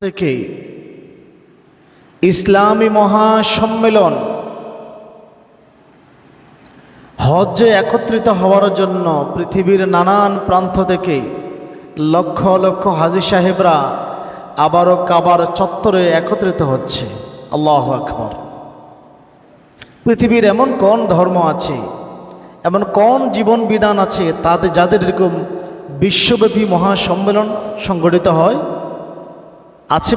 থেকে ইসলামী মহাসম্মেলন হজ্জে একত্রিত হওয়ার জন্য পৃথিবীর নানান প্রান্ত থেকে লক্ষ লক্ষ হাজী সাহেবরা আবারও কাবার চত্বরে একত্রিত হচ্ছে। আল্লাহু আকবার। পৃথিবীর এমন কোন ধর্ম আছে, এমন কোন জীবন বিধান আছে যাদের এরকম বিশ্বব্যাপী মহাসম্মেলন সংগঠিত হয়? আছে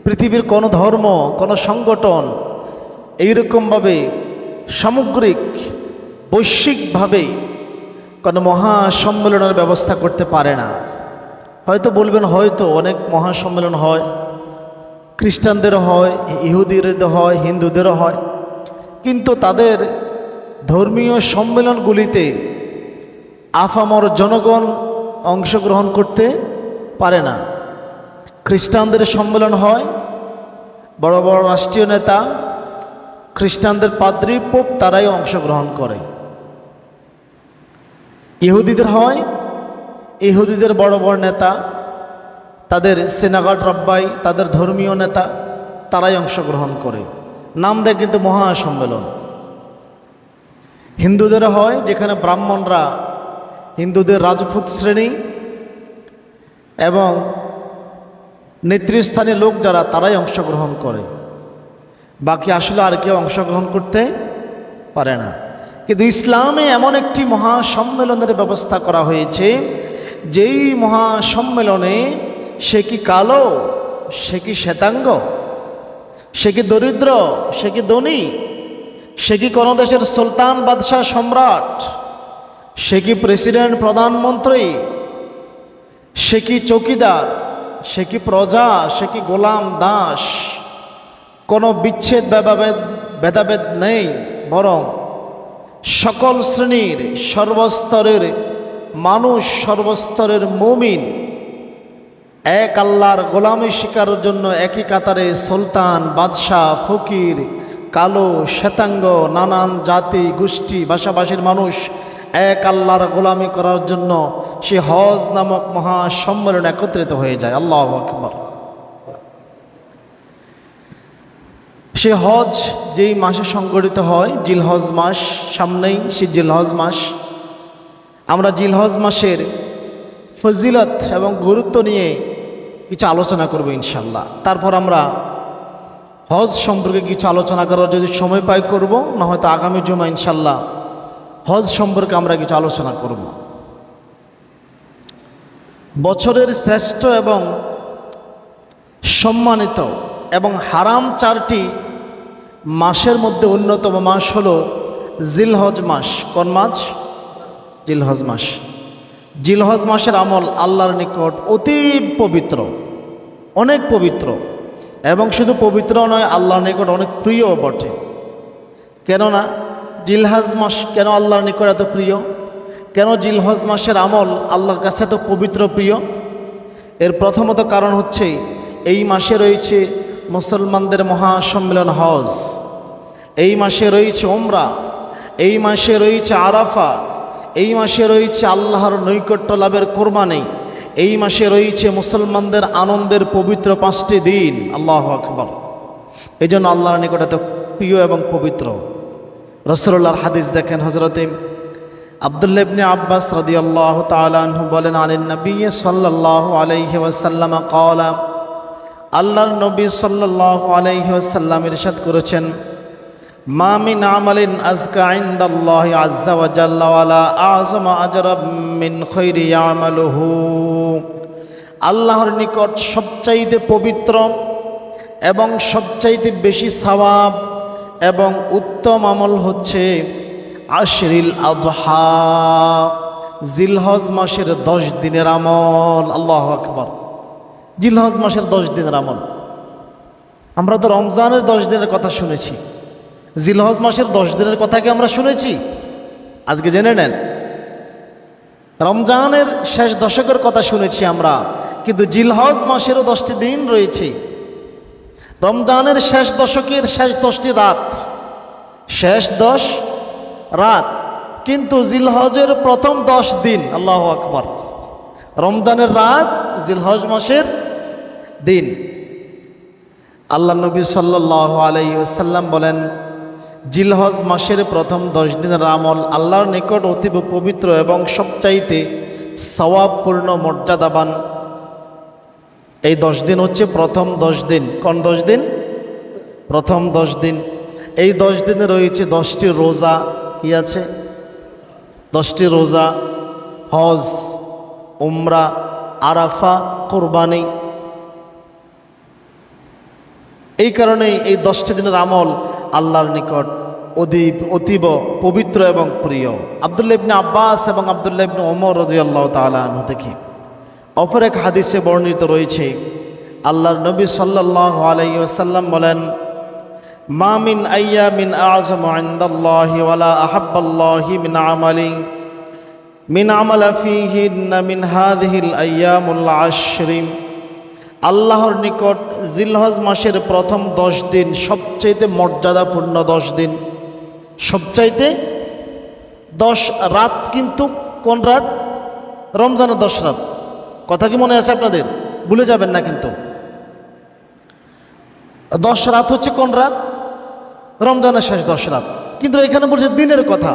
পৃথিবীর কোনো ধর্ম, কোনো সংগঠন এইরকমভাবে সামগ্রিক বৈশ্বিকভাবে কোনো মহাসম্মেলনের ব্যবস্থা করতে পারে না। হয়তো বলবেন হয়তো অনেক মহাসম্মেলন হয়, খ্রিস্টানদেরও হয়, ইহুদিদেরও হয়, হিন্দুদেরও হয়, কিন্তু তাদের ধর্মীয় সম্মেলনগুলিতে আফামর জনগণ অংশগ্রহণ করতে পারে না। খ্রিস্টানদের সম্মেলন হয়, বড় বড় রাষ্ট্রীয় নেতা, খ্রিস্টানদের পাদ্রী, পোপ তারাই অংশগ্রহণ করে। ইহুদিদের হয়, ইহুদিদের বড় বড় নেতা, তাদের সিনাগড রাব্বাই, তাদের ধর্মীয় নেতা তারাই অংশগ্রহণ করে। নাম দেয় কিন্তু মহাসম্মেলন। হিন্দুদের হয়, যেখানে ব্রাহ্মণরা, হিন্দুদের রাজপুত শ্রেণী এবং নেতৃস্থানীয় লোক যারা তারাই অংশগ্রহণ করে। বাকি আসলে আর কেউ অংশগ্রহণ করতে পারে না। কিন্তু ইসলামে এমন একটি মহাসম্মেলনের ব্যবস্থা করা হয়েছে, যেই মহাসম্মেলনে সে কি কালো, সে কি শ্বেতাঙ্গ, সে কি দরিদ্র, সে কি ধনী, সে কি কোনো দেশের সুলতান বাদশাহ সম্রাট, সে কি প্রেসিডেন্ট প্রধানমন্ত্রী, সে কি চৌকিদার, সে কি প্রজা, সে কি গোলাম দাস, কোনো বিচ্ছেদ ভেদাভেদ নেই, বরং সকল শ্রেণীর সর্বস্তরের মানুষ, সর্বস্তরের মুমিন এক আল্লাহর গোলামি শিকারের জন্য একই কাতারে সুলতান, বাদশাহ, ফকির, কালো, শ্বেতাঙ্গ, নানান জাতি গোষ্ঠী ভাষাভাষীর মানুষ এক আল্লাহর গোলামি করার জন্য সে হজ নামক মহাসম্মেলন একত্রিত হয়ে যায়। আল্লাহু আকবার। সে হজ যেই মাসে সংগঠিত হয়, জিলহজ মাস, সামনেই সে জিলহজ মাস। আমরা জিলহজ মাসের ফজিলত এবং গুরুত্ব নিয়ে কিছু আলোচনা করব ইনশাল্লাহ। তারপর আমরা হজ সম্পর্কে কিছু আলোচনা করার যদি সময় পাই করব, না হয়তো আগামী জুমা ইনশাল্লাহ হজ সম্পর্কে আমরা কিছু আলোচনা করব। বছরের শ্রেষ্ঠ এবং সম্মানিত এবং হারাম চারটি মাসের মধ্যে অন্যতম মাস হলো জিলহজ মাস। কোন মাস? জিলহজ মাস। জিলহজ মাসের আমল আল্লাহর নিকট অতি পবিত্র, অনেক পবিত্র, এবং শুধু পবিত্র নয়, আল্লাহর নিকট অনেক প্রিয় বটে। কেননা জিলহজ মাস কেন আল্লাহর নিকট এত প্রিয়, কেন জিলহজ মাসের আমল আল্লাহর কাছে এত পবিত্র প্রিয়? এর প্রথমত কারণ হচ্ছে এই মাসে রয়েছে মুসলমানদের মহাসম্মেলন হজ, এই মাসে রয়েছে ওমরা, এই মাসে রয়েছে আরাফা, এই মাসে রয়েছে আল্লাহর নৈকট্য লাভের কোরবানি, এই মাসে রয়েছে মুসলমানদের আনন্দের পবিত্র 5টি দিন। আল্লাহু আকবার। এই জন্য আল্লাহর নিকট এত প্রিয় এবং পবিত্র। রাসূলুল্লাহর হাদিস দেখেন, হযরতে আব্দুল্লাহ ইবনে আব্বাস রাদিয়াল্লাহু তাআলা আনহু বলেন, আনিন নবী সাল্লাল্লাহু আলাইহি ওয়াসাল্লাম ক্বালা, আল্লাহর নবী সাল্লাল্লাহু আলাইহি ওয়াসাল্লাম ইরশাদ করেছেন, মা মিন আমালিন আযকা ইনদাল্লাহি আযজা ওয়া জাল্লা ওয়ালা আযমা আজরাম মিন খায়রি ইয়ামালুহু। আল্লাহর নিকট সবচাইতে পবিত্র এবং সবচাইতে বেশি সওয়াব এবং উত্তম আমল হচ্ছে আশরিল আযহা, জিলহজ মাসের 10 দিনের আমল। আল্লাহু আকবার। জিলহজ মাসের 10 দিনের আমল। আমরা তো রমজানের 10 দিনের কথা শুনেছি, জিলহজ মাসের 10 দিনের কথা কি আমরা শুনেছি? আজকে জেনে নেন। রমজানের শেষ দশকের কথা শুনেছি আমরা, কিন্তু জিলহজ মাসেরও 10টি দিন রয়েছে। রমজানের শেষ দশকের শেষ 10টি রাত, শেষ 10 রাত, কিন্তু জিলহজের প্রথম 10 দিন। আল্লাহু আকবার। রমজানের রাত, জিলহজ মাসের দিন। আল্লাহ নবী সাল্লাল্লাহু আলাইহি ওয়াসাল্লাম বলেন, জিলহজ মাসের প্রথম 10 দিনের আমল আল্লাহর নিকট অতীব পবিত্র এবং সবচাইতে সওয়াবপূর্ণ মর্যাদাবান। এই 10 দিন হচ্ছে প্রথম 10 দিন। কোন 10 দিন? প্রথম 10 দিন। এই 10 দিনে রয়েছে 10টি রোজা। কি আছে? 10টি রোজা, হজ, উমরা, আরাফা, কোরবানি। এই কারণেই এই 10টি দিনের আমল আল্লাহর নিকট অতীব পবিত্র এবং প্রিয়। আব্দুল্লাহ ইবনে আব্বাস এবং আব্দুল্লাহ ইবনে ওমর রাদিয়াল্লাহু তাআলা আনহু থেকে অপর এক হাদিসে বর্ণিত রয়েছে, আল্লাহর নবী সাল্লাল্লাহু আলাইহি ওয়াসাল্লাম বলেন, মা মিন আইয়ামিন আ'যামু ইনদাল্লাহি ওয়ালা আহাব্বাল্লাহি মিন আমালা ফীহিন্না মিন হাযিহিল আইয়ামুল আশরি। আল্লাহর নিকট জিলহজ মাসের প্রথম 10 দিন সবচাইতে মর্যাদাপূর্ণ 10 দিন। সবচাইতে 10 রাত, কিন্তু কোন রাত? রমজানের 10 রাত। কথা কি মনে আছে আপনাদের? ভুলে যাবেন না কিন্তু। 10 রাত হচ্ছে কোন রাত? রমজানের শেষ 10 রাত। কিন্তু এখানে বলছে দিনের কথা।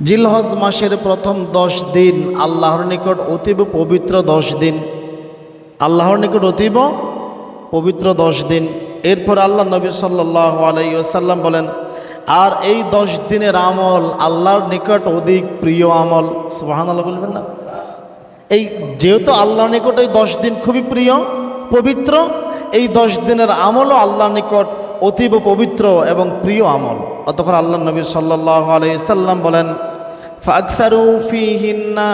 জিলহজ মাসের প্রথম 10 দিন আল্লাহর নিকট অতীব পবিত্র 10 দিন। আল্লাহর নিকট অতীব পবিত্র 10 দিন। এরপর আল্লাহ নবী সাল্লাল্লাহু আলাইহি ওয়াসাল্লাম বলেন, আর এই 10 দিনের আমল আল্লাহর নিকট অধিক প্রিয় আমল। সুবহানাল্লাহ বলবেন না? এই যেহেতু আল্লাহর নিকট এই 10 দিন খুবই প্রিয়, পবিত্র, এই 10 দিনের আমলও আল্লাহর নিকট অতীব পবিত্র এবং প্রিয় আমল। অতঃপর আল্লাহ নবী সাল্লাল্লাহু আলাইহি ওয়াসাল্লাম বলেন, ফাকসারু ফীহিন্না,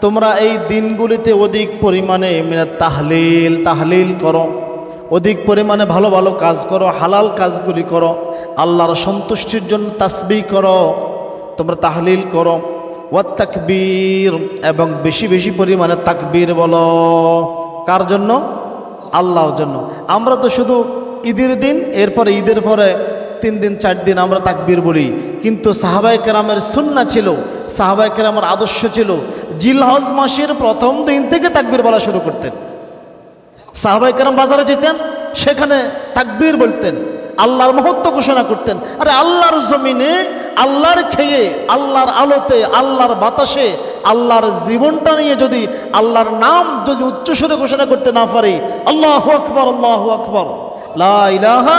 তোমরা এই দিনগুলিতে অধিক পরিমাণে তাহলিল করো, অধিক পরিমাণে ভালো ভালো কাজ করো, হালাল কাজগুলি করো, আল্লাহর সন্তুষ্টির জন্য তাসবিহ করো, তোমরা তাহলিল করো। ওয়াত তাকবীর, এবং বেশি বেশি পরিমাণে তাকবীর বলো। কার জন্য? আল্লাহর জন্য। আমরা তো শুধু ঈদের দিন, এরপরে ঈদের পরে 3 দিন 4 দিন আমরা তাকবীর বলি, কিন্তু সাহাবায়ে কেরামের সুন্নাহ ছিল, সাহাবায়ে কেরামের আদর্শ ছিল, জিলহজ মাসের প্রথম দিন থেকে তাকবীর বলা শুরু করতেন। সাহাবায়ে কেরাম বাজারে যেতেন, সেখানে তাকবীর বলতেন, আল্লাহর মহত্ব ঘোষণা করতেন। আরে আল্লাহর জমিনে, আল্লাহর খেয়ে, আল্লাহর আলোতে, আল্লাহর বাতাসে, আল্লাহর জীবনটা নিয়ে যদি আল্লাহর নাম যদি উচ্চস্বরে ঘোষণা করতে না পারি, আল্লাহু আকবার, আল্লাহু আকবার, লা ইলাহা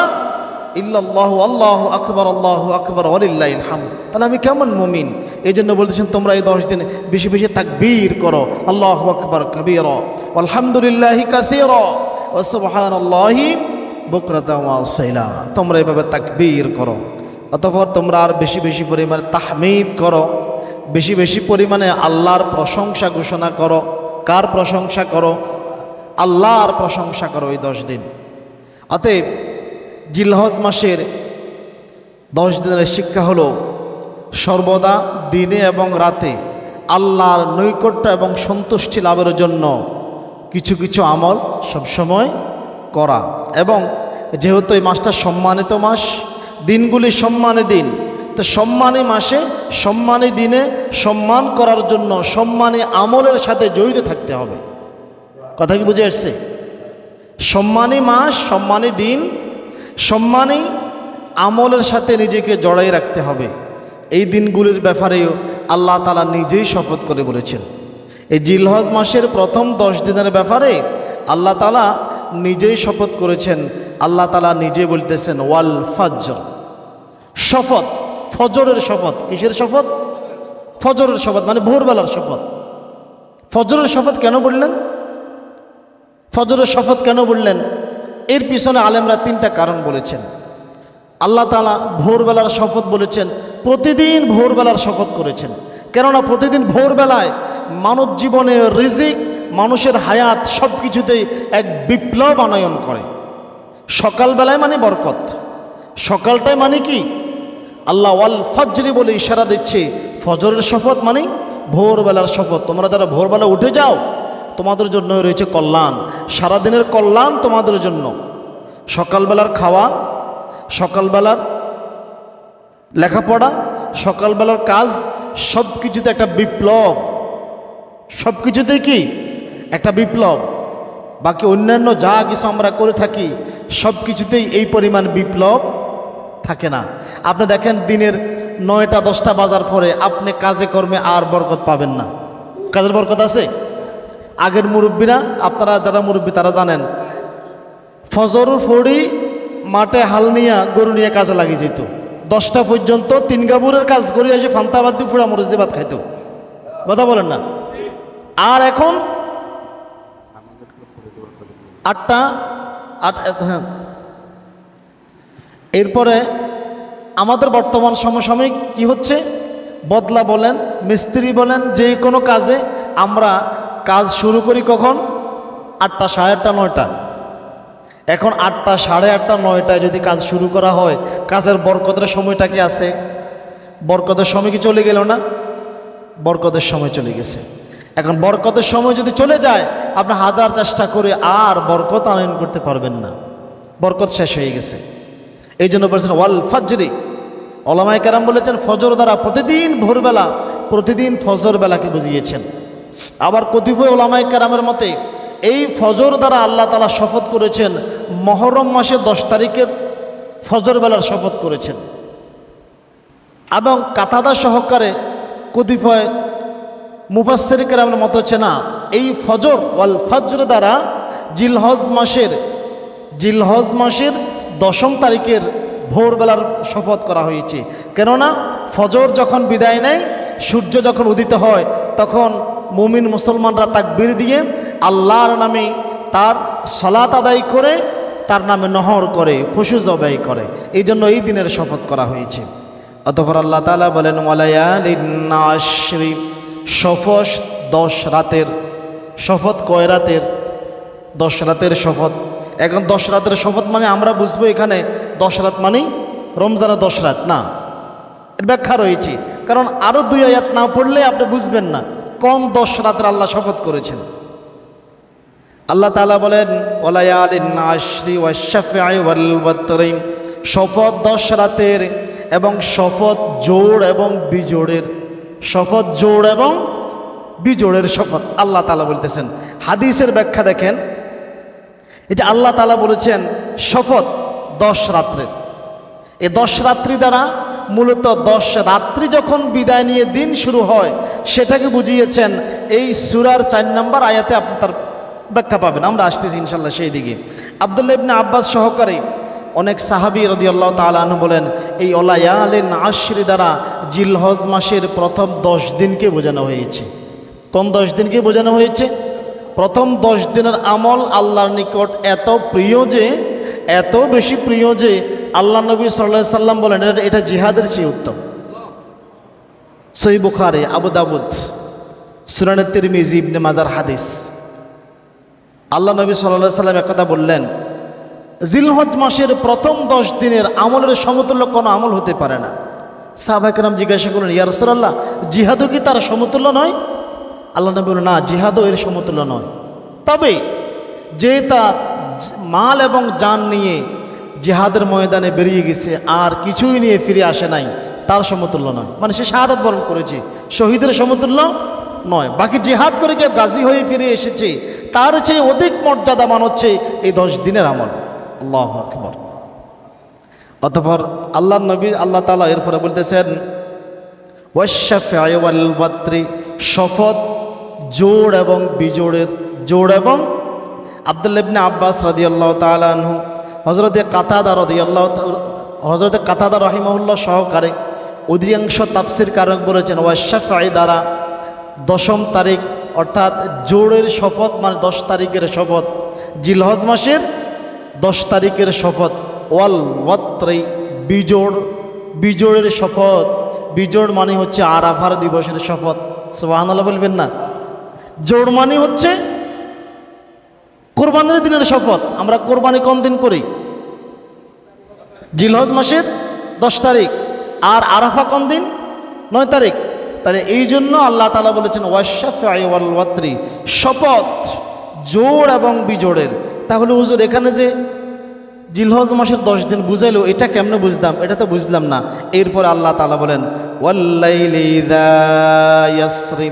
ইল্লাল্লাহু, আল্লাহু আকবার, আল্লাহু আকবার, ওয়ালিল্লাহিল হামদ, তাহলে আমি কেমন মুমিন? এই জন্য বলতেছেন তোমরা এই 10 দিন বেশি বেশি তাকবীর করো, আল্লাহু আকবার কাবীরা, আলহামদুলিল্লাহি কাসীরা, ওয়া সুবহানাল্লাহি বুকরাতান ওয়া আসীলা। তোমরা এভাবে তাকবীর করো। অতঃপর তোমরা আর বেশি বেশি পরিমাণে তাহমিদ করো, বেশি বেশি পরিমাণে আল্লাহর প্রশংসা ঘোষণা করো। কার প্রশংসা করো? আল্লাহর প্রশংসা করো এই 10 দিন। অতএব জিলহজ মাসের 10 দিনের শিক্ষা হলো সর্বদা দিনে এবং রাতে আল্লাহর নৈকট্য এবং সন্তুষ্টি লাভের জন্য কিছু কিছু আমল সবসময় করা। এবং যেহেতু এই মাসটা সম্মানিত মাস, দিনগুলি সম্মানী দিন, তো সম্মানী মাসে, সম্মানী দিনে সম্মান করার জন্য সম্মানী আমলের সাথে জড়িত থাকতে হবে। কথা কি বুঝে আসছে? সম্মানী মাস, সম্মানী দিন, সম্মানী আমলের সাথে নিজেকে জড়াই রাখতে হবে। এই দিনগুলির ব্যাপারেও আল্লাহ তাআলা নিজেই শপথ করে বলেছেন। এই জিলহজ মাসের প্রথম 10 দিনের ব্যাপারে আল্লাহ তাআলা নিজেই শপথ করেছেন। আল্লাহ তাআলা নিজে বলতেছেন ওয়াল ফজর, শপথ, ফজরের শপথ। কিসের শপথ? ফজরের শপথ, মানে ভোরবেলার শপথ। ফজরের শপথ কেন বললেন? ফজরের শপথ কেন বললেন? এর পিছনে আলেমরা 3টা কারণ বলেছেন। আল্লাহ তাআলা ভোরবেলার শপথ বলেছেন, প্রতিদিন ভোরবেলার শপথ করেছেন। কেননা প্রতিদিন ভোরবেলায় মানব জীবনের রিজিক, মানুষের হায়াত সব কিছুতেই এক বিপ্লব আনয়ন করে। সকালবেলায় মানে বরকত, সকালটাই মানে কি? আল্লাহ ওয়াল ফজরি বলে ইশারা দিচ্ছে। ফজরের শপথ মানে ভোরবেলার শপথ। তোমরা যারা ভোরবেলা উঠে যাও, তোমাদের জন্য রয়েছে কল্যাণ, সারাদিনের কল্যাণ তোমাদের জন্য। সকালবেলার খাওয়া, সকালবেলার লেখাপড়া, সকালবেলার কাজ, সব কিছুতে একটা বিপ্লব, সব কিছুতেই কি একটা বিপ্লব। বাকি অন্যান্য যা কিছু আমরা করে থাকি সব কিছুতেই এই পরিমাণ বিপ্লব থাকে না। আপনি দেখেন দিনের 9টা 10টা বাজার পরে আপনি কাজে কর্মে আর বরকত পাবেন না। কাজের বরকত আছে? আগের মুরব্বীরা, আপনারা যারা মুরব্বী তারা জানেন, ফজরের ফড়ি মাঠে হাল নিয়ে গরু নিয়ে কাজে লাগিয়ে যেত। 10টা পর্যন্ত 3 গাবুরের কাজ করে এসে ফান্তাবাদ দিয়ে ফুড়া মরিচ দিয়ে ভাত খাইতো। কথা বলেন না? আর এখন 8টা হ্যাঁ। এরপরে আমাদের বর্তমান সমসাময়িক কি হচ্ছে, বদলা বলেন, মিস্ত্রি বলেন, যে কোনো কাজে আমরা কাজ শুরু করি কখন? 8টা, 8:30, 9টা। এখন 8টা, 8:30, 9টায় যদি কাজ শুরু করা হয়, কাজের বরকতের সময়টা কি আছে? বরকতের সময় কি চলে গেল না? বরকতের সময় চলে গেছে। এখন বরকতের সময় যদি চলে যায়, আপনি হাজার চেষ্টা করে আর বরকত আনয়ন করতে পারবেন না, বরকত শেষ হয়ে গেছে। এই জন্য বলেছেন ওয়াল ফাজরি, ওলামায়ে কেরাম বলেছেন ফজর দ্বারা প্রতিদিন ভোরবেলা, প্রতিদিন ফজর বেলাকে বুঝিয়েছেন। আবার কতিপয় ওলামায়ে কেরামের মতে এই ফজর দ্বারা আল্লাহ তাআলা শপথ করেছেন মুহররম মাসের 10 তারিখের ফজর বেলার শপথ করেছেন। এবং কাতাদা সহকারে কতিপয় মুফাসসির কেরামের মত হচ্ছে না, এই ফজর ওয়াল ফজর দ্বারা জিলহজ মাসের 10ম তারিখের ভোরবেলার শপথ করা হয়েছে। কেননা ফজর যখন বিদায় নেয়, সূর্য যখন উদিত হয়, তখন মুমিন মুসলমানরা তাকবীর দিয়ে আল্লাহর নামে তার সালাত আদায় করে, তার নামে নহর করে, পশু জবাই করে। এই জন্য এই দিনের শপথ করা হয়েছে। অতঃপর আল্লাহ তাআলা বলেন ওয়ালায়ালিন আশরি, শপথ 10 রাতের। শপথ কয় রাতের? 10 রাতের শপথ। এখন 10 রাতের শপথ মানে আমরা বুঝবো এখানে 10 রাত মানেই রমজানের 10 রাত না, এর ব্যাখ্যা রয়েছে। কারণ আরও 2 আয়াত না পড়লে আপনি বুঝবেন না কোন 10 রাতের আল্লাহ শপথ করেছেন। আল্লাহ তাআলা বলেন ওয়ালায়ালিন আশরি ওয়াশ-শাফঈ ওয়াল ওয়াতরি, শপথ 10 রাতের এবং শপথ জোড় এবং বিজোড়ের। শপথ জোড় এবং বিজোড়ের শপথ আল্লাহ তাআলা বলতেছেন। হাদিসের ব্যাখ্যা দেখেন, এই যে আল্লাহ তাআলা বলেছেন শপথ 10 রাত্রের, এই 10 রাত্রি দ্বারা মূলত 10 রাত্রি যখন বিদায় নিয়ে দিন শুরু হয় সেটাকে বুঝিয়েছেন। এই সূরার 4 নম্বর আয়াতে আপনি তার ব্যাখ্যা পাবেন। আমরা আসতেছি ইনশাল্লাহ সেই দিকে। আব্দুল্লাহ ইবনে আব্বাস সহকারে অনেক সাহাবী রাদিয়াল্লাহু তাআলা আনহু বলেন এই ওয়ালায়ালিন আশরি দ্বারা জিলহজ মাসের প্রথম 10 দিনকে বোঝানো হয়েছে। কোন 10 দিনকে বোঝানো হয়েছে? প্রথম 10 দিনের আমল আল্লাহর নিকট এত প্রিয় যে, এত বেশি প্রিয় যে আল্লাহ নবী সাল্লাল্লাহু আলাইহি সাল্লাম বলেন এটা জিহাদের চেয়ে উত্তম। সহিহ বুখারী, আবু দাউদ, সুনানে তিরমিজি, ইবনে মাজার হাদিস। আল্লাহ নবী সাল্লাল্লাহু আলাইহি সাল্লাম একথা বললেন, জিলহজ মাসের প্রথম 10 দিনের আমলের সমতুল্য কোনো আমল হতে পারে না। সাহাবায়ে কেরাম জিজ্ঞাসা করলেন, ইয়া রাসূলুল্লাহ, জিহাদও কি তার সমতুল্য নয়? আল্লাহ নবী বললেন, না, জিহাদও এর সমতুল্য নয়। তবে যে তার মাল এবং জান নিয়ে জিহাদের ময়দানে বেরিয়ে গেছে আর কিছুই নিয়ে ফিরে আসে নাই, তার সমতুল্য নয়। মানে সে শাহাদাত বরণ করেছে, শহীদের সমতুল্য নয়। বাকি জিহাদ করে কেউ গাজী হয়ে ফিরে এসেছে, তার চেয়ে অধিক মর্যাদামান হচ্ছে এই 10 দিনের আমল। আল্লাহু আকবার। অতঃপর আল্লাহ নবী আল্লাহ তাআলা এরপরে বলতেছেন ওয়াশ-শাফঈ ওয়াল ওয়াতরি, শপথ জোড় এবং বিজোড়ের। জোড় এবং আব্দুল্লাহ ইবনে আব্বাস রাদিয়াল্লাহু তাআলা আনহু, হযরতে কাতাদা রাহিমাহুল্লাহ সহকারে অধিকাংশ তাফসীর কারক বলেছেন ওয়াশ-শাফঈ দ্বারা 10ম তারিখ, অর্থাৎ জোড়ের শপথ মানে 10 তারিখের শপথ, জিলহজ মাসের 10 তারিখের শপথ। ওয়াল ওয়াতরি, বিজোড়ের শপথ। বিজোড় মানে হচ্ছে আরাফার দিবসের শপথ। সুবহানাল্লাহ বলবেন না? জোড় মানে হচ্ছে কোরবানির দিনের শপথ। আমরা কোরবানি কোন দিন করি? জিলহজ মাসের 10 তারিখ। আর আরাফা কোন দিন? 9 তারিখ। তাহলে এই জন্য আল্লাহ তাআলা বলেছেন ওয়াশ-শাফঈ ওয়াল ওয়াতরি, শপথ জোড় এবং বিজোড়ের। তাহলে হুজুর এখানে যে জিলহজ মাসের 10 দিন বুঝাইলো, এটা কেমনে বুঝলাম? এটা তো বুঝলাম না। এরপর আল্লাহ তাআলা বলেন ওয়াল্লাইলি ইযা ইয়াসরি,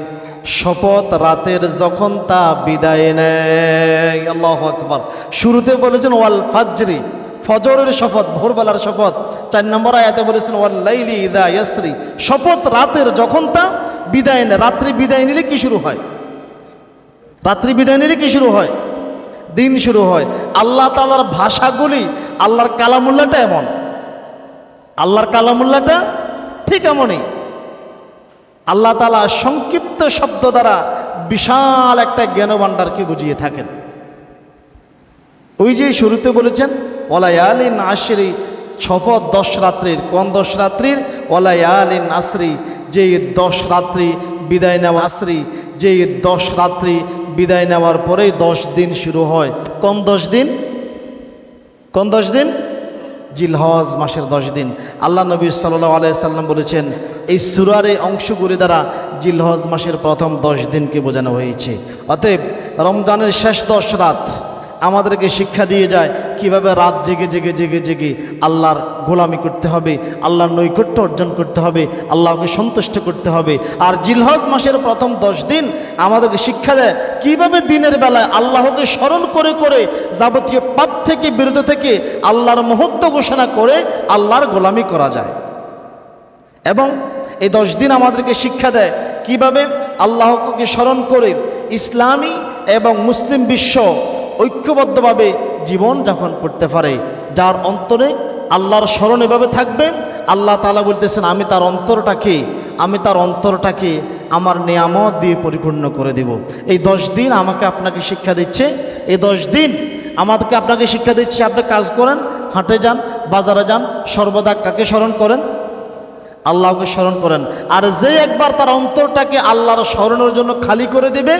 শপথ রাতের যখন তা বিদায় নেয়। আল্লাহু আকবার। শুরুতে বলেছেন ওয়াল ফাজরি, ফজরের শপথ, ভোরবেলার শপথ। 4 নম্বর আয়াতে বলেছেন ওয়াল লাইলি ইযা ইয়াসরি, শপথ রাতের যখন তা বিদায় নেয়। রাত্রি বিদায় নিলে কি শুরু হয়? রাত্রি বিদায় নিলে কি শুরু হয়? দিন শুরু হয়। আল্লাহ তাআলার ভাষাগুলি, আল্লাহর কালামুল্লাহটা এমন, আল্লাহর কালামুল্লাহটা ঠিক এমনই। আল্লাহ তাআলা সংক্ষিপ্ত শব্দ দ্বারা বিশাল একটা জ্ঞানভাণ্ডারকে বুঝিয়ে থাকেন। ওই যে শুরুতে বলেছেন ওয়ালায়ালিন আশরি, শপথ 10 রাত্রির। কোন 10 রাত্রির? ওয়ালায়ালিন আসরি, যে 10 রাত্রি বিদায় নেওয়া, আসরি যে 10 রাত্রি বিদায় নেওয়ার পরেই 10 দিন শুরু হয়। কোন 10 দিন? কোন 10 দিন? জিলহজ মাসের 10 দিন। আল্লাহ নবী সাল্লাল্লাহু আলাইহি সাল্লাম বলেছেন এই সূরার এই অংশগুলি দ্বারা জিলহজ মাসের প্রথম 10 দিনকে বোঝানো হয়েছে। অতএব রমজানের শেষ 10 রাত আমাদেরকে শিক্ষা দিয়ে যায় কিভাবে রাত জেগে জেগে জেগে জেগে আল্লাহর গোলামি করতে হবে, আল্লাহর নৈকট্য অর্জন করতে হবে, আল্লাহকে সন্তুষ্ট করতে হবে। আর জিলহজ মাসের প্রথম 10 দিন আমাদেরকে শিক্ষা দেয় কিভাবে দিনের বেলায় আল্লাহকে স্মরণ করে করে যাবতীয় পাপ থেকে বিরত থেকে আল্লাহর মহত্ব ঘোষণা করে আল্লাহর গোলামি করা যায়। এবং এই 10 দিন আমাদেরকে শিক্ষা দেয় কিভাবে আল্লাহকে স্মরণ করে ইসলামী এবং মুসলিম বিশ্ব ঐক্যবদ্ধভাবে জীবন যাপন করতে পারে। যার অন্তরে আল্লাহর স্মরণ এভাবে থাকবে, আল্লাহ তাআলা বলতেছেন আমি তার অন্তরটাকে আমার নেয়ামত দিয়ে পরিপূর্ণ করে দেব। এই 10 দিন আমাকে আপনাকে শিক্ষা দিচ্ছে, এই 10 দিন আমাদেরকে আপনাকে শিক্ষা দিচ্ছে আপনি কাজ করেন, হাটে যান, বাজারে যান, সর্বদা কাকে স্মরণ করেন? আল্লাহকে স্মরণ করেন। আর যে একবার তার অন্তরটাকে আল্লাহর স্মরণের জন্য খালি করে দেবে,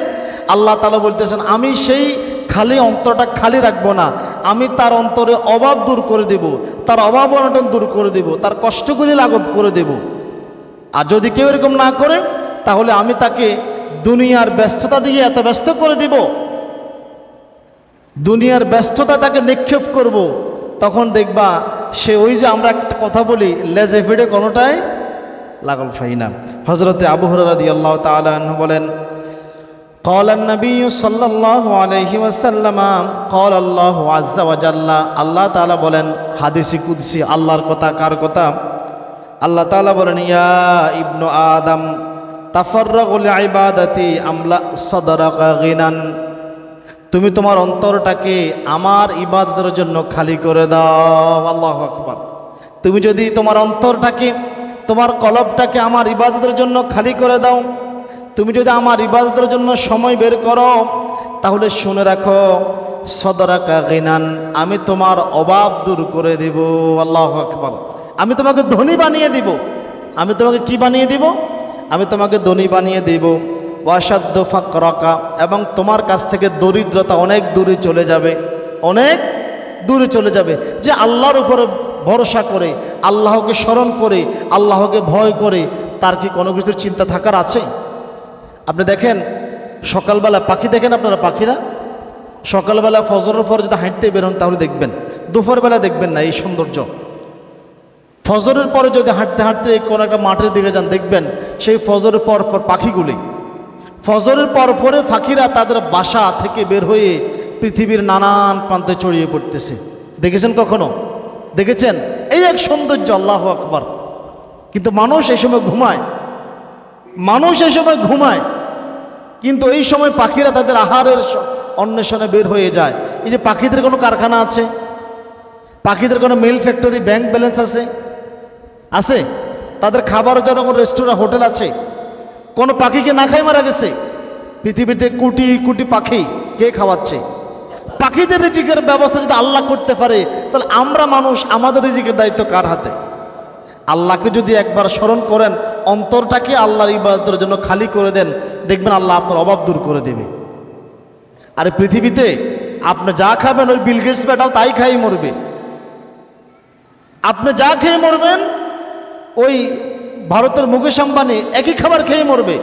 আল্লাহ তাআলা বলতেছেন আমি সেই খালি অন্তরটা খালি রাখবো না, আমি তার অন্তরে অভাব দূর করে দেব, তার অভাব অনটন দূর করে দেব, তার কষ্টগুলি লাঘব করে দেব। আর যদি কেউ এরকম না করে তাহলে আমি তাকে দুনিয়ার ব্যস্ততা দিয়ে এত ব্যস্ত করে দিব, দুনিয়ার ব্যস্ততা তাকে নিক্ষেপ করব, তখন দেখবা সে ওই যে আমরা একটা কথা বলি লেজে ফিডে কোনোটাই লাগল ফাইনা। হযরতে আবু হুরায়রা রাদিয়াল্লাহু তাআলা আনহু বলেন قال النبي صلى الله عليه وسلم قال الله عز وجل, আল্লাহ তাআলা বলেন হাদিসে কুদসি, আল্লাহর কথা। কার কথা? আল্লাহ তাআলা বলেন ইয়া ইবনু আদম তাফাররাগু লিইবাদাতি আমলা সাদরাকা গিনান, তুমি তোমার অন্তরটাকে আমার ইবাদতের জন্য খালি করে দাও। আল্লাহু আকবার। তুমি যদি তোমার অন্তরটাকে, তোমার কলবটাকে আমার ইবাদতের জন্য খালি করে দাও, তুমি যদি আমার ইবাদতের জন্য সময় বের করো, তাহলে শুনে রাখো সদরাকা গিনান, আমি তোমার অভাব দূর করে দেব। আল্লাহু আকবার। আমি তোমাকে ধনী বানিয়ে দিব। আমি তোমাকে কি বানিয়ে দিব? আমি তোমাকে ধনী বানিয়ে দেব। ওয়াশাদ্দ ফাকরাকা, এবং তোমার কাছ থেকে দরিদ্রতা অনেক দূরে চলে যাবে, অনেক দূরে চলে যাবে। যে আল্লাহর উপরে ভরসা করে, আল্লাহকে স্মরণ করে, আল্লাহকে ভয় করে, তার কি কোনো কিছুর চিন্তা থাকার আছে? আপনি দেখেন সকালবেলা পাখি দেখেন আপনারা, পাখিরা সকালবেলা ফজরের পর যদি হাঁটতে বেরোন তাহলে দেখবেন, দুপুরবেলা দেখবেন না এই সৌন্দর্য। ফজরের পরে যদি হাঁটতে হাঁটতে কোনো একটা মাঠের দিকে যান, দেখবেন সেই ফজরের পর পর পাখিগুলি, ফজরের পর পরে পাখিরা তাদের বাসা থেকে বের হয়ে পৃথিবীর নানান প্রান্তে ছড়িয়ে পড়তেছে। দেখেছেন কখনো? দেখেছেন? এই এক সৌন্দর্য, আল্লাহু আকবার। কিন্তু মানুষ এই সময় ঘুমায়, মানুষ এই সময় ঘুমায়, কিন্তু এই সময় পাখিরা তাদের আহারের অন্বেষণে বের হয়ে যায়। এই যে পাখিদের কোনো কারখানা আছে, পাখিদের কোনো মিল ফ্যাক্টরি, ব্যাংক ব্যালেন্স আছে? আছে? তাদের খাবারের জন্য কোনো রেস্টুরেন্ট, হোটেল আছে? কোনো পাখিকে না খাই মারা গেছে? পৃথিবীতে কোটি কোটি পাখি, কে খাওয়াচ্ছে? পাখিদের রিজিকের ব্যবস্থা যদি আল্লাহ করতে পারে, তাহলে আমরা মানুষ, আমাদের রিজিকের দায়িত্ব কার হাতে? আল্লাহকে যদি একবার স্মরণ করেন, অন্তরটাকে আল্লাহর ইবাদতের জন্য খালি করে দেন, দেখবেন আল্লাহ আপনার অভাব দূর করে দেবে। আর পৃথিবীতে আপনি যা খাবেন ওই বিল গেটস বেটাও তাই খাই মরবে। আপনি যা খেয়ে মরবেন ওই ভারতের মুকেশ আম্বানি একই খাবার খেয়ে মরবে,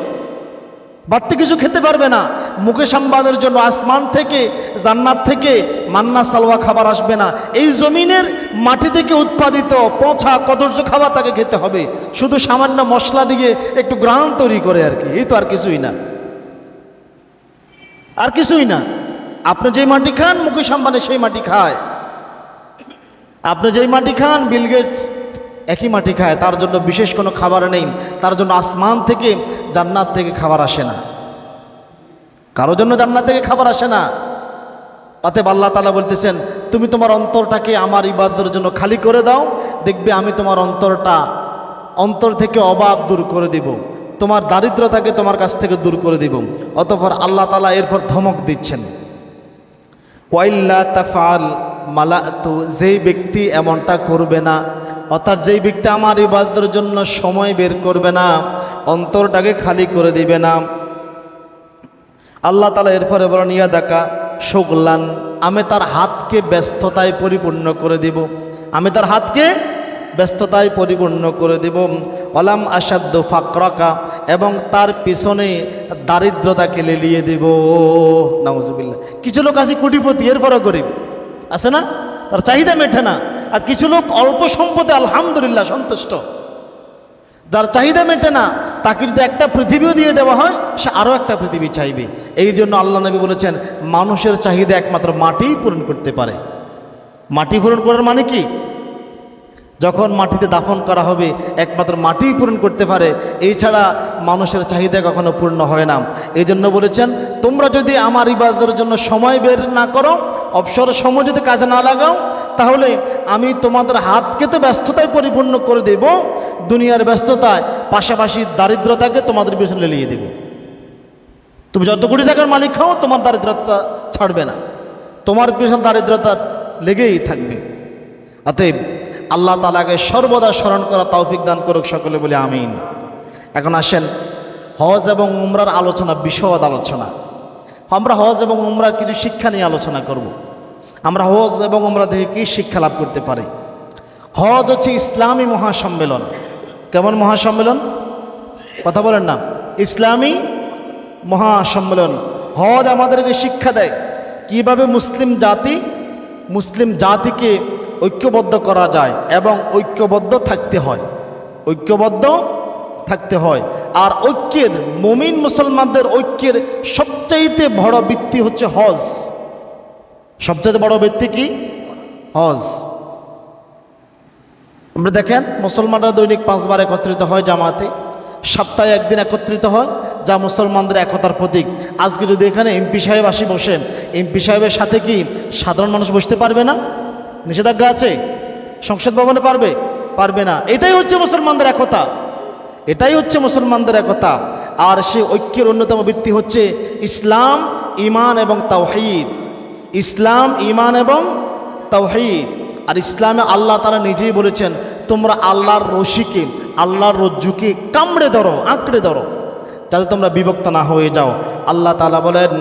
বাড়তি কিছু খেতে পারবে না। মুকেশ আম্বানির জন্য আসমান থেকে, জান্নাত থেকে মান্না সালওয়া খাবার আসবে না। এই জমিনের মাটি থেকে উৎপাদিত পচা কদর্য খাবার তাকে খেতে হবে, শুধু সামান্য মশলা দিয়ে একটু গ্রাম তৈরি করে আর কি, এই তো আর কিছুই না। আর কিছুই না। আপনি যেই মাটি খান মুকেশ আম্বানি সেই মাটি খায়, আপনি যেই মাটি খান বিল গেটস একই মাটি খায়। তার জন্য বিশেষ কোনো খাবার নেই, তার জন্য আসমান থেকে জান্নাত থেকে খাবার আসে না, কারোর জন্য জান্নাত থেকে খাবার আসে না। অতএব আল্লাহ তাআলা বলতেছেন, তুমি তোমার অন্তরটাকে আমার ইবাদতের জন্য খালি করে দাও, দেখবে আমি তোমার অন্তর থেকে অভাব দূর করে দিব, তোমার দারিদ্রতাকে তোমার কাছ থেকে দূর করে দিব। অতঃপর আল্লাহ তাআলা এরপর ধমক দিচ্ছেন, ওয়াইল্লা তাফআল মালাতু, যেই ব্যক্তি এমনটা করবে না, অর্থাৎ যেই ব্যক্তি আমার ইবাদতের জন্য সময় বের করবে না, অন্তরটাকে খালি করে দিবে না, আল্লাহ তাআলা এরপরে বলেন ইয়াদাকা শুগলান, আমি তার হাতকে ব্যস্ততায় পরিপূর্ণ করে দেব, আমি তার হাতকে ব্যস্ততায় পরিপূর্ণ করে দেব। ওয়ালাম আসাদ্দু ফাকরাকা, এবং তার পিছনে দারিদ্রতাকে লেলিয়ে দেব। নাউজুবিল্লাহ। কিছু লোক আছে কোটিপতি এরপরও গরিব, আছে না, তার চাহিদা মেটে না। আর কিছু লোক অল্প সম্পদে আলহামদুলিল্লাহ সন্তুষ্ট, যার চাহিদা মেটে না তাকে যদি একটা পৃথিবীও দিয়ে দেওয়া হয় সে আরও একটা পৃথিবী চাইবে। এই জন্য আল্লাহ নবী বলেছেন, মানুষের চাহিদা একমাত্র মাটিই পূরণ করতে পারে। মাটি পূরণ করার মানে কি? যখন মাটিতে দাফন করা হবে একমাত্র মাটিই পূরণ করতে পারে, এছাড়া মানুষের চাহিদা কখনো পূর্ণ হয় না। এই জন্য বলেছেন, তোমরা যদি আমার ইবাদতের জন্য সময় বের না করো, অবসর সময় যদি কাজে না লাগাও, তাহলে আমি তোমাদের হাতকে তো ব্যস্ততায় পরিপূর্ণ করে দেব, দুনিয়ার ব্যস্ততায় পাশাপাশি দারিদ্রতাকে তোমাদের পিছনে লেলিয়ে দেব। তুমি যত কোটি টাকার মালিক হও, তোমার দারিদ্রতা ছাড়বে না, তোমার পিছনে দারিদ্রতা লেগেই থাকবে। অতএব আল্লাহ তাআলাকে সর্বদা স্মরণ করা তৌফিক দান করুক সকলে বলে আমিন। এখন আসেন হজ এবং উমরার আলোচনা, বিশদ আলোচনা। আমরা হজ এবং উমরার কিছু শিক্ষা নিয়ে আলোচনা করব। আমরা হজ এবং উমরা থেকে কী শিক্ষা লাভ করতে পারি? হজ হচ্ছে ইসলামী মহাসম্মেলন। কেমন মহাসম্মেলন? কথা বলেন না, ইসলামী মহাসম্মেলন। হজ আমাদেরকে শিক্ষা দেয় কিভাবে মুসলিম জাতিকে ঐক্যবদ্ধ করা যায় এবং ঐক্যবদ্ধ থাকতে হয়, ঐক্যবদ্ধ থাকতে হয়। আর ঐক্যের, মুমিন মুসলমানদের ঐক্যের সবচাইতে বড় ভিত্তি হচ্ছে হজ। সবচাইতে বড় ভিত্তি কি? হজ। আমরা দেখেন মুসলমানরা দৈনিক 5 বার একত্রিত হয় জামাতে, সপ্তাহে একদিন একত্রিত হয়, যা মুসলমানদের একতার প্রতীক। আজকে যদি এখানে এমপি সাহেব আসি বসেন, এমপি সাহেবের সাথে কি সাধারণ মানুষ বসতে পারবে না? নিষেধাজ্ঞা আছে? সংসদ ভবনে পারবে না। এটাই হচ্ছে মুসলমানদের একতা, এটাই হচ্ছে মুসলমানদের একতা। আর সে ঐক্যের অন্যতম ভিত্তি হচ্ছে ইসলাম, ঈমান এবং তাওহীদ। ইসলাম, ঈমান এবং তাওহীদ। আর ইসলামে আল্লাহ তাআলা নিজেই বলেছেন, তোমরা আল্লাহর রশিকে, আল্লাহর রজ্জুকে কামড়ে ধরো, আঁকড়ে ধরো, যাতে তোমরা বিভক্ত না হয়ে যাও। আল্লাহ তাআলা বলেন,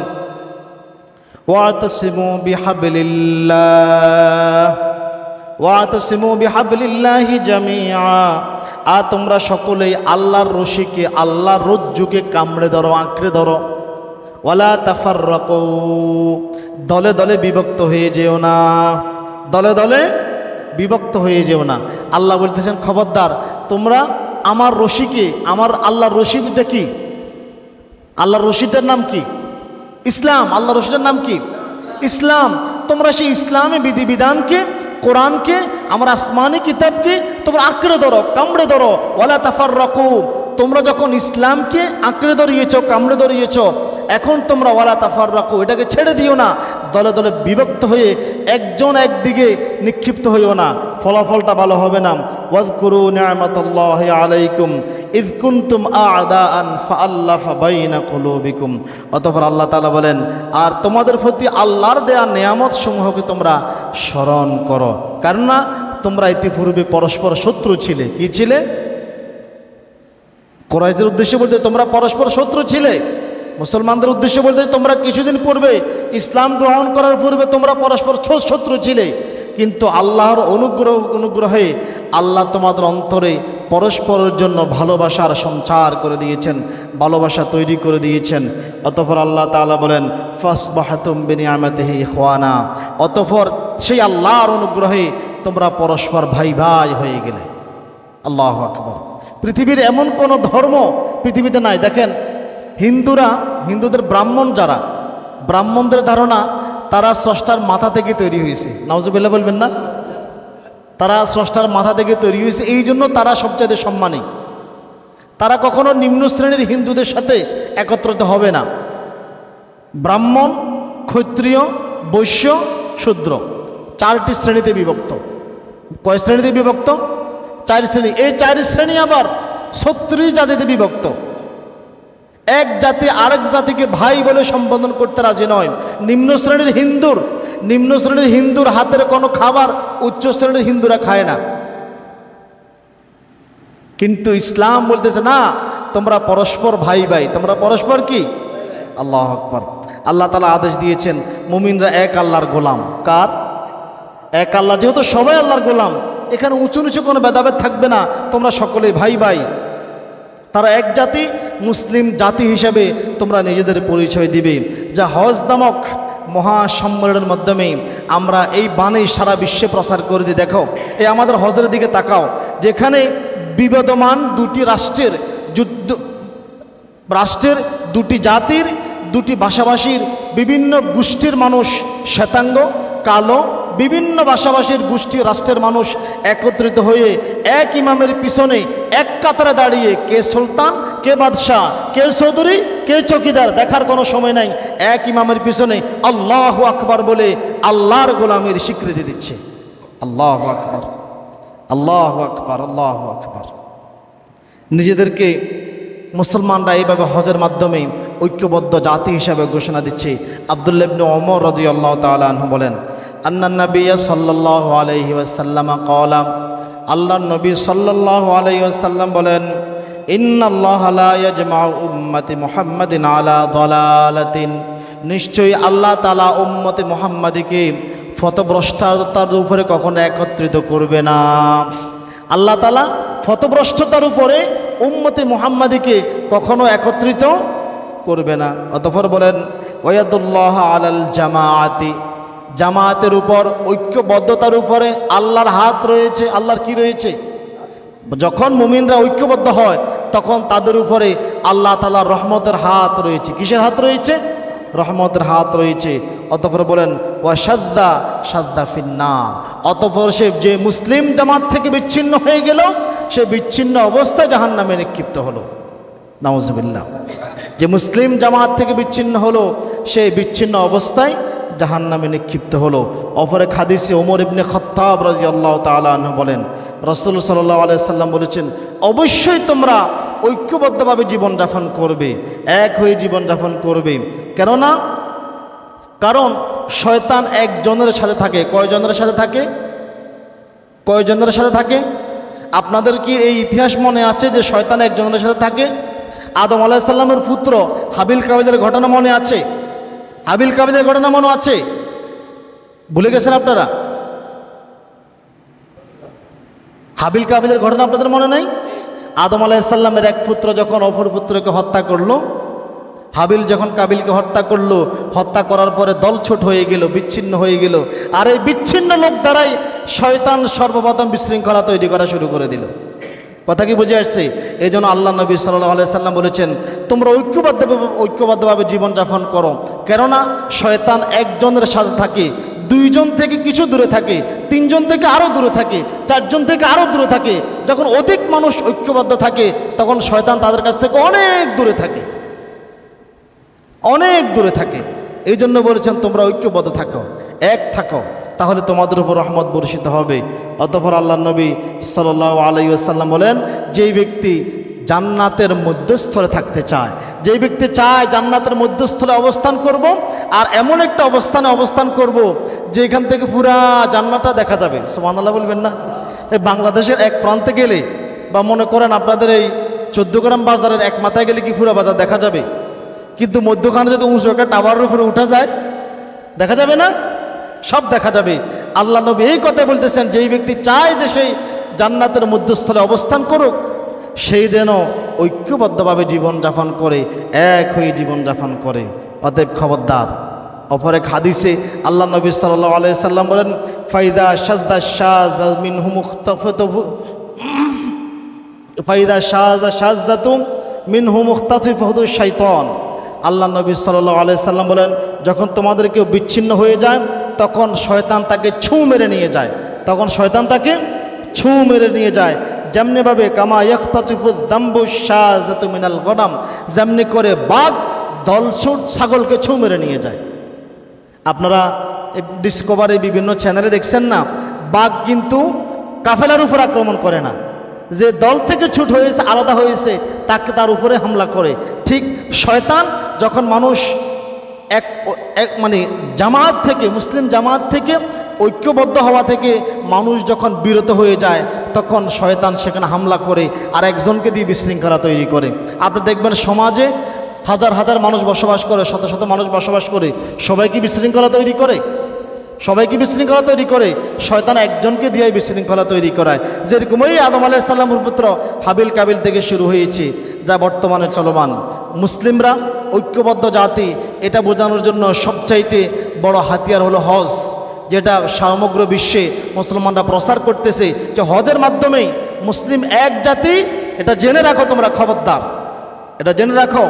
ওয়াতাসিমু বিহাবলিল্লাহি জামিআ, আর তোমরা সকলেই আল্লাহর রশিকে, আল্লাহর রজ্জুকে কামড়ে ধরো, আঁকড়ে ধরো। ওয়ালা তাফাররাকু, দলে দলে বিভক্ত হয়ে যেও না, দলে দলে বিভক্ত হয়ে যেও না। আল্লাহ বলতেছেন, খবরদার, তোমরা আমার রশিকে, আমার আল্লাহর রশিটা কি? আল্লাহর রশিটার নাম কি? ইসলাম। আল্লাহর রশিটার নাম কি? ইসলাম। তোমরা সেই ইসলামী বিধিবিধানকে, কোরআনকে, আমার আসমানি কিতাবকে তোমরা আঁকড়ে ধরো, কামড়ে ধরো। ওয়ালা তাফাররাকু, তোমরা যখন ইসলামকে আঁকড়ে ধরিয়েছ, কামড়ে ধরিয়েছ, এখন তোমরা ওয়ালা তাফাররাকু, এটাকে ছেড়ে দিও না, দলে দলে বিভক্ত হয়ে একজন একদিকে নিক্ষিপ্ত হইও না, ফলাফলটা ভালো হবে না। ওয়াজকুরু নি'মাতাল্লাহি আলাইকুম ইয কুনতুম আ'দাআন ফাআল্লাফা বাইনা কুলুবিকুম। অতঃপর আল্লাহ তাআলা বলেন, আর তোমাদের প্রতি আল্লাহর দেয়া নিয়ামত সমূহকে তোমরা স্মরণ করো, কেননা তোমরা ইতিপূর্বে পরস্পর শত্রু ছিলে। কি ছিলে? কুরাইশদের উদ্দেশ্যে বলতে তোমরা পরস্পর শত্রু ছিলে। মুসলমানদের উদ্দেশ্যে বলতে তোমরা কিছুদিন পূর্বে ইসলাম গ্রহণ করার পূর্বে তোমরা পরস্পর শত্রু ছিলে, কিন্তু আল্লাহর অনুগ্রহে আল্লাহ তোমাদের অন্তরে পরস্পরের জন্য ভালোবাসার সঞ্চার করে দিয়েছেন, ভালোবাসা তৈরি করে দিয়েছেন। অতঃপর আল্লাহ তাআলা বলেন, ফাসবাহতুম বিনিআমাতিহি ইখওয়ানা, অতঃপর সেই আল্লাহর অনুগ্রহে তোমরা পরস্পর ভাই ভাই হয়ে গেলে। আল্লাহু আকবার। পৃথিবীর এমন কোনো ধর্ম পৃথিবীতে নাই। দেখেন, হিন্দুদের ব্রাহ্মণ যারা, ব্রাহ্মণদের ধারণা তারা স্রষ্টার মাথা থেকে তৈরি হয়েছে, নাউজুবিল্লাহ বলবেন না? তারা স্রষ্টার মাথা থেকে তৈরি হয়েছে, এই জন্য তারা সবচেয়ে সম্মানী। তারা কখনো নিম্ন শ্রেণীর হিন্দুদের সাথে একত্রিত হবে না। ব্রাহ্মণ, ক্ষত্রিয়, বৈশ্য, শূদ্র, 4টি শ্রেণীতে বিভক্ত। কয় শ্রেণীতে বিভক্ত? 4 শ্রেণী। এই 4 শ্রেণী আবার 36 জাতিতে বিভক্ত। এক জাতি আরেক জাতিকে ভাই বলে সম্বোধন করতে রাজি নয়। নিম্ন শ্রেণীর হিন্দুর হাতের কোনো খাবার উচ্চ শ্রেণীর হিন্দুরা খায় না। কিন্তু ইসলাম বলতেছে না, তোমরা পরস্পর ভাই ভাই, তোমরা পরস্পর কি? আল্লাহু আকবার। আল্লাহ তাআলা আদেশ দিয়েছেন মুমিনরা এক আল্লাহর গোলাম। কার? এক আল্লাহ। যেহেতু সবাই আল্লাহর গোলাম, এখানে উঁচু নিচু কোনো ভেদাভেদ থাকবে না, তোমরা সকলেই ভাই ভাই। তারা এক জাতি, মুসলিম জাতি হিসেবে তোমরা নিজেদের পরিচয় দিবে। যা হজ নামক মহাসম্মেলনের মাধ্যমে আমরা এই বাণী সারা বিশ্বে প্রসার করে দিই। দেখো, এই আমাদের হজের দিকে তাকাও, যেখানে বিবদমান 2টি রাষ্ট্রের 2টি জাতির 2টি ভাষাভাষীর বিভিন্ন গোষ্ঠীর মানুষ, শ্বেতাঙ্গ, কালো, বিভিন্ন ভাষাভাষীর গোষ্ঠী রাষ্ট্রের মানুষ একত্রিত হয়ে এক ইমামের পিছনে এক কাতারে দাঁড়িয়ে, কে সুলতান, কে বাদশাহ, কে চৌধুরী, কে চৌকিদার দেখার কোনো সময় নাই, এক ইমামের পিছনে আল্লাহু আকবার বলে আল্লাহর গোলামের স্বীকৃতি দিচ্ছে। আল্লাহু আকবার, আল্লাহু আকবার, আল্লাহু আকবার। নিজেদেরকে মুসলমানরা এইভাবে হজের মাধ্যমে ঐক্যবদ্ধ জাতি হিসাবে ঘোষণা দিচ্ছে। আব্দুল্লাহ ইবনে ওমর রাদিয়াল্লাহু তাআলা আনহু বলেন, আন্নান নবিয়্য সাল্লাল্লাহু আলাইহি ওয়াসাল্লাম ক্বালা, আল্লাহর নবী সাল্লাল্লাহু আলাইহি ওয়াসাল্লাম বলেন, ইন্নাল্লাহা লা ইয়াজমাউ উম্মতি মুহাম্মাদিন আলা দালালাতিন, নিশ্চয়ই আল্লাহ তাআলা উম্মতে মুহাম্মাদিকে পথভ্রষ্টতার উপরে কখনো একত্রিত করবে না। আল্লাহ তাআলা পথভ্রষ্টতার উপরে উম্মতে মুহাম্মাদিকে কখনো একত্রিত করবে না। অতঃপর বলেন, ওয়ায়াদুল্লাহ আলাল জামাআতি, জামায়াতের উপর, ঐক্যবদ্ধতার উপরে আল্লাহর হাত রয়েছে। আল্লাহর কি রয়েছে? যখন মুমিনরা ঐক্যবদ্ধ হয় তখন তাদের উপরে আল্লাহ তাআলার রহমতের হাত রয়েছে। কিসের হাত রয়েছে? রহমতের হাত রয়েছে। অতঃপর বলেন, ওয়া শাদ্দা ফিন্নার, অতঃপর সে যে মুসলিম জামাত থেকে বিচ্ছিন্ন হয়ে গেল, সে বিচ্ছিন্ন অবস্থায় জাহান্নামে নিক্ষিপ্ত হলো। নাউজুবিল্লাহ। যে মুসলিম জামাত থেকে বিচ্ছিন্ন হলো, সে বিচ্ছিন্ন অবস্থায় জাহান্নামে নিক্ষিপ্ত হলো। অপর এক হাদিসে ওমর ইবনে খাত্তাব রাদিয়াল্লাহু তাআলা আনহু বলেন, রাসূল সাল্লাল্লাহু আলাইহি সাল্লাম বলেছেন, অবশ্যই তোমরা ঐক্যবদ্ধভাবে জীবনযাপন করবে, এক হয়ে জীবনযাপন করবে। কেননা কারণ শয়তান একজনের সাথে থাকে। কয়জনের সাথে থাকে? কয়জনের সাথে থাকে? আপনাদের কি এই ইতিহাস মনে আছে যে শয়তান একজনের সাথে থাকে? আদম আলাইহিস সালামের পুত্র হাবিল কাবিলের ঘটনা মনে আছে? হাবিল কাবিলের ঘটনা মনে আছে? ভুলে গেছেন আপনারা? হাবিল কাবিলের ঘটনা আপনাদের মনে নাই? আদম আলাইহিস সালামের এক পুত্র যখন অপর পুত্রকে হত্যা করলো, হাবিল যখন কাবিলকে হত্যা করলো, হত্যা করার পরে দলছুট হয়ে গেল, বিচ্ছিন্ন হয়ে গেল। আর এই বিচ্ছিন্ন লোক দ্বারাই শয়তান সর্বপ্রথম বিশৃঙ্খলা তৈরি করা শুরু করে দিল। কথা কি বুঝে আসছে? এই জন্য আল্লাহ নবী সাল্লাল্লাহু আলাইহি সাল্লাম বলেছেন, তোমরা ঐক্যবদ্ধভাবে জীবনযাপন করো। কেননা শয়তান একজনের সাথে থাকে, 2 জন থেকে কিছু দূরে থাকে, 3 জন থেকে আরও দূরে থাকে, 4 জন থেকে আরও দূরে থাকে। যখন অধিক মানুষ ঐক্যবদ্ধ থাকে তখন শয়তান তাদের কাছ থেকে অনেক দূরে থাকে, অনেক দূরে থাকে। এই জন্য বলেছেন তোমরা ঐক্যবদ্ধ থাকো, এক থাকো, তাহলে তোমাদের উপর রহমত বর্ষিত হবে। অতঃপর আল্লাহ নবী সাল্লাল্লাহু আলাইহি ওয়াসাল্লাম বলেন, যেই ব্যক্তি জান্নাতের মধ্যস্থলে থাকতে চায়, যেই ব্যক্তি চায় জান্নাতের মধ্যস্থলে অবস্থান করব, আর এমন একটা অবস্থানে অবস্থান করব যে এখান থেকে পুরা জান্নাতটা দেখা যাবে। সুবহানাল্লাহ বলবেন না? এই বাংলাদেশের এক প্রান্তে গেলে, বা মনে করেন আপনাদের এই 14 গ্রাম বাজারের এক মাথায় গেলে কি পুরা বাজার দেখা যাবে? কিন্তু মধ্যখানে যদি উঁচু একটা টাওয়ারের উপরে উঠা যায়, দেখা যাবে না? সব দেখা যাবে। আল্লাহ নবী এই কথা বলতেছেন, যেই ব্যক্তি চায় যে সেই জান্নাতের মধ্যস্থলে অবস্থান করুক, সেই যেন ঐক্যবদ্ধভাবে জীবনযাপন করে, এক হয়ে জীবনযাপন করে। অতএব খবরদার। অপর এক হাদিসে আল্লাহ নবী সাল্লাল্লাহু আলাইহি সাল্লাম বলেন, ফাইদা শাযযা শায মিনহু মুখতাফিতু, ফাইদা শাযযা শাযযাতুম মিনহু মুখতাফিফু শাইতান। আল্লাহ নবী সাল্লাল্লাহু আলাইহি সাল্লাম বলেন, যখন তোমাদের কেউ বিচ্ছিন্ন হয়ে যায় তখন শয়তান তাকে ছুঁ মেরে নিয়ে যায়, তখন শয়তান তাকে ছুঁ মেরে নিয়ে যায়। যেমনিভাবে কামা ইয়াখতাতিফু যামবু শাযাতু মিনাল গনাম, যেমনি করে বাঘ দলছুট ছাগলকে ছুঁ মেরে নিয়ে যায়। আপনারা ডিসকভারি বিভিন্ন চ্যানেলে দেখছেন না, বাঘ কিন্তু কাফেলার উপর আক্রমণ করে না, যে দল থেকে ছুট হয়েছে আলাদা হয়েছে তাকে তার উপরে হামলা করে। ঠিক শয়তান যখন মানুষ এক মানে জামাত থেকে, মুসলিম জামাত থেকে, ঐক্যবদ্ধ হওয়া থেকে মানুষ যখন বিরত হয়ে যায় তখন শয়তান সেখানে হামলা করে আর একজনকে দিয়ে বিশৃঙ্খলা তৈরি করে। আপনি দেখবেন সমাজে হাজার হাজার মানুষ বসবাস করে, শত শত মানুষ বসবাস করে, সবাইকে বিশৃঙ্খলা তৈরি করে, সবাইকে বিশৃঙ্খলা তৈরি করে। শয়তান একজনকে দিয়ে বিশৃঙ্খলা তৈরি করায়। যেরকম ওই আদম আলাইহিস সালামের পুত্র হাবিল কাবিল থেকে শুরু হয়েছে, যা বর্তমানে চলমান। মুসলিমরা ঐক্যবদ্ধ জাতি, এটা বোঝানোর জন্য সবচাইতে বড় হাতিয়ার হলো হজ, যেটা সমগ্র বিশ্বে মুসলমানরা প্রসার করতেছে যে হজের মাধ্যমেই মুসলিম এক জাতি। এটা জেনে রাখো তোমরা, খবরদার, এটা জেনে রাখো,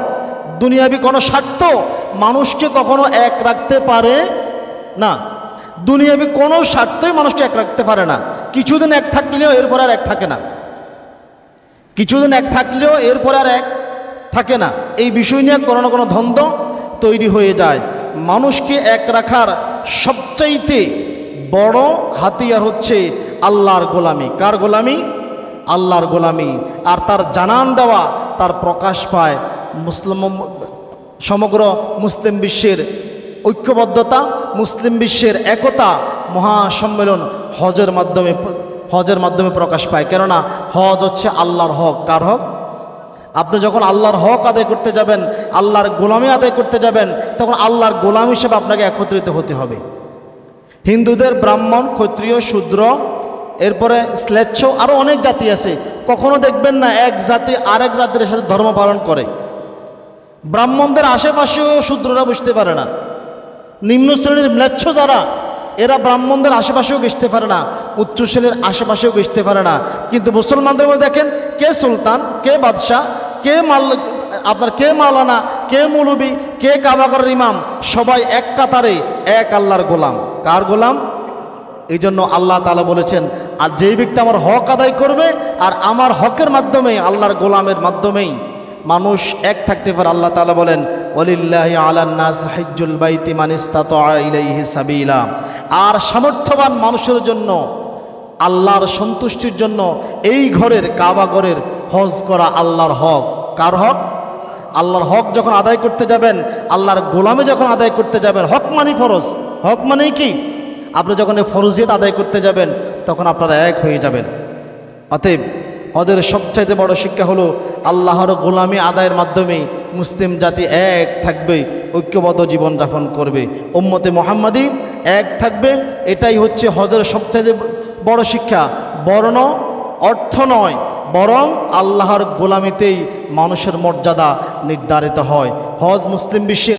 দুনিয়াবি কোনো স্বার্থ মানুষকে কখনো এক রাখতে পারে না। দুনিয়াবি কোনো স্বার্থই মানুষকে এক রাখতে পারে না। কিছুদিন এক থাকলেও এরপর আর এক থাকে না, কিছুদিন এক থাকলেও এরপর আর এক থাকে না। এই বিষয় নিয়ে কোনো না কোনো দ্বন্দ্ব তৈরি হয়ে যায়। মানুষকে এক রাখার সবচাইতে বড় হাতিয়ার হচ্ছে আল্লাহর গোলামি। কার গোলামি? আল্লাহর গোলামি। আর তার জানান দেওয়া, তার প্রকাশ পায় সমগ্র মুসলিম বিশ্বের ঐক্যবদ্ধতা, মুসলিম বিশ্বের একতা মহাসম্মেলন হজের মাধ্যমে প্রকাশ পায়। কেননা হজ হচ্ছে আল্লাহর হক। কার হক? আপনি যখন আল্লাহর হক আদায় করতে যাবেন, আল্লাহর গোলামি আদায় করতে যাবেন, তখন আল্লাহর গোলাম হিসেবে আপনাকে একত্রিত হতে হবে। হিন্দুদের ব্রাহ্মণ, ক্ষত্রিয়, শূদ্র, এরপরে শ্লেচ্ছ, আরও অনেক জাতি আছে। কখনো দেখবেন না এক জাতি আরেক জাতির সাথে ধর্ম পালন করে। ব্রাহ্মণদের আশেপাশেও শূদ্ররা বুঝতে পারে না। নিম্ন শ্রেণীর ম্লেচ্ছ যারা, এরা ব্রাহ্মণদের আশেপাশেও ঘেঁষতে পারে না, উচ্চ শ্রেণীর আশেপাশেও ঘেঁষতে পারে না। কিন্তু মুসলমানদের মধ্যে দেখেন, কে সুলতান, কে বাদশাহ, কে মাওলানা, কে মৌলবি, কে কাবাগরের ইমাম, সবাই এক কাতারে এক আল্লাহর গোলাম। কার গোলাম? এই জন্য আল্লাহ তাআলা বলেছেন, আর যেই ব্যক্তি আমার হক আদায় করবে আর আমার হকের মাধ্যমে, আল্লাহর গোলামের মাধ্যমেই মানুষ এক থাকতে পারে। আল্লাহ তাআলা বলেন, ওয়ালিল্লাহি আলান নাস হিজ্জুল বাইতি মান ইসতাতা ইলাইহি সাবিলা। আর সামর্থ্যবান মানুষের জন্য, আল্লাহর সন্তুষ্টির জন্য এই ঘরের, কাবা ঘরের হজ করা আল্লাহর হক। কার হক? আল্লাহর হক যখন আদায় করতে যাবেন, আল্লাহর গোলামি যখন আদায় করতে যাবেন, হক মানে ফরজ। হক মানেই কি? আপনি যখন এই ফরজিয়ত আদায় করতে যাবেন তখন আপনারা এক হয়ে যাবেন। অতএব হজের সবচাইতে বড় শিক্ষা হলো আল্লাহর গোলামি আদায়ের মাধ্যমে মুসলিম জাতি এক থাকবে, ঐক্যবদ্ধ জীবনযাপন করবে, উম্মতে মুহাম্মাদি এক থাকবে। এটাই হচ্ছে হজের সবচাইতে বড় শিক্ষা। বর্ণ, অর্থ নয়, বরং আল্লাহর গোলামিতেই মানুষের মর্যাদা নির্ধারিত হয়। হজ মুসলিম বিশ্বের